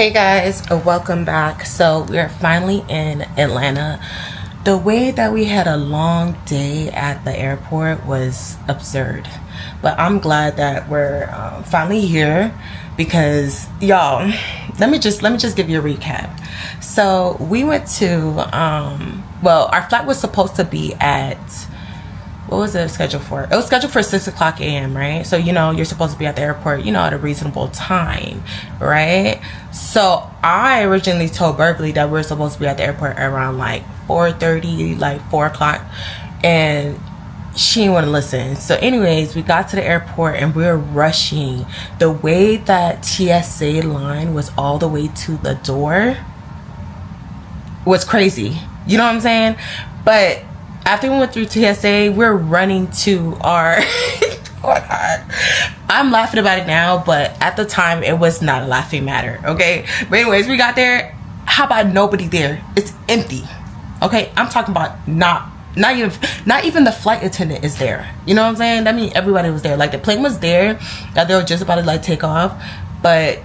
Hey guys, welcome back. So we are finally in Atlanta. The way that we had a long day at the airport was absurd, but I'm glad that we're finally here because y'all, let me just give you a recap. So we went to well, our flight was supposed to be at, what was it scheduled for? It was scheduled for 6 o'clock a.m., right? So, you know, you're supposed to be at the airport, you know, at a reasonable time, right? So I originally told Bervely that we were supposed to be at the airport around like 4:30, like 4 o'clock. And she didn't want to listen. So anyways, we got to the airport and we were rushing. The way that TSA line was all the way to the door was crazy. You know what I'm saying? But after we went through TSA, we're running to our oh my god, I'm laughing about it now, but at the time it was not a laughing matter, okay? But anyways, we got there. How about nobody there? It's empty, okay? I'm talking about not even the flight attendant is there. You know what I'm saying? That means everybody was there. Like the plane was there, that they were just about to like take off, but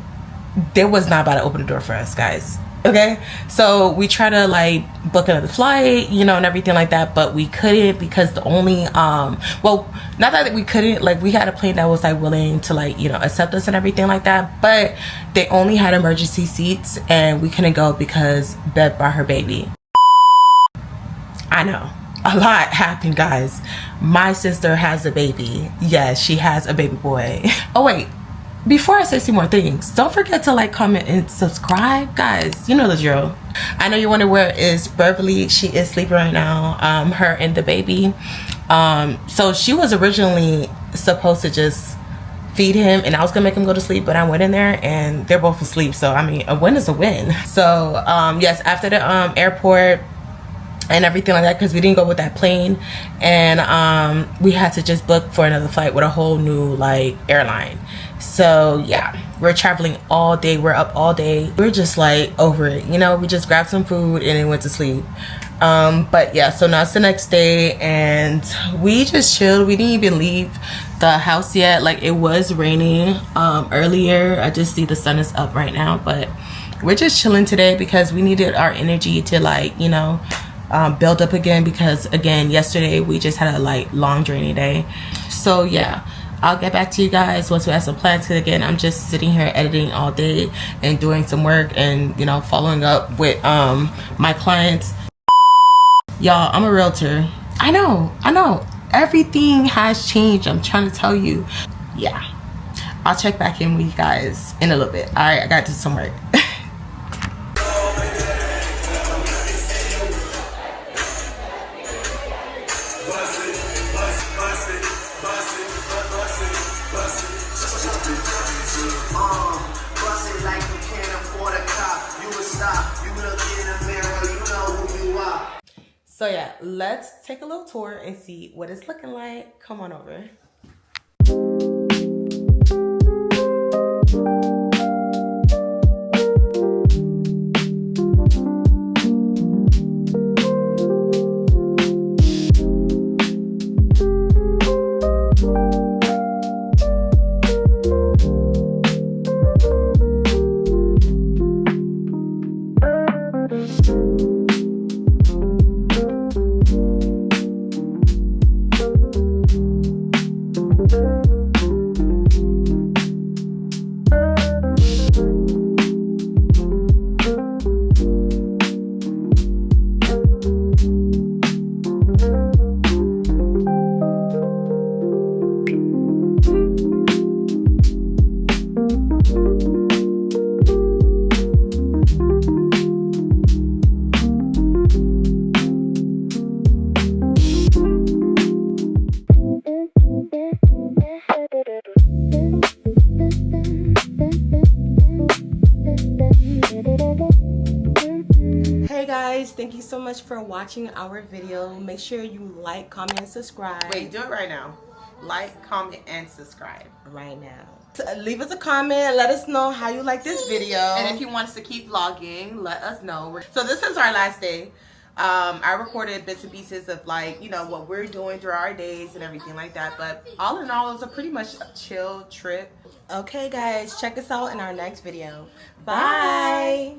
they was not about to open the door for us, guys. Okay, so we try to like book another flight, you know, and everything like that, but we couldn't because the only well, not that we couldn't, like we had a plane that was like willing to like, you know, accept us and everything like that, but they only had emergency seats and we couldn't go because Bev brought her baby. I know, a lot happened, guys. My sister has a baby. Yes, she has a baby boy. Oh wait, before I say some more things, don't forget to like, comment, and subscribe, guys. You know the drill. I know you wonder where is Berbely. She is sleeping right now. Her and the baby. So she was originally supposed to just feed him, and I was gonna make him go to sleep, but I went in there and they're both asleep. So I mean, a win is a win. So yes, after the airport and everything like that, because we didn't go with that plane, and we had to just book for another flight with a whole new like airline. So yeah, we're traveling all day, we're up all day, we're just like over it, you know. We just grabbed some food and then went to sleep. But yeah, so now it's the next day and we just chilled. We didn't even leave the house yet. Like it was raining earlier. I just see the sun is up right now, but we're just chilling today because we needed our energy to like, you know, build up again, because again, yesterday we just had a like long draining day. So yeah, I'll get back to you guys once we have some plans, because again, I'm just sitting here editing all day and doing some work and, you know, following up with my clients. Y'all, I'm a realtor. I know everything has changed. I'm trying to tell you. Yeah, I'll check back in with you guys in a little bit. All right, I got to do some work. So yeah, let's take a little tour and see what it's looking like. Come on over. Hey guys, thank you so much for watching our video. Make sure you like, comment, and subscribe. Wait, do it right now. Like, comment, and subscribe right now. Leave us a comment, let us know how you like this video, and if you want us to keep vlogging, let us know. So this is our last day I recorded bits and pieces of like, you know, what we're doing through our days and everything like that. But all in all, it was a pretty much a chill trip. Okay, guys, check us out in our next video. Bye.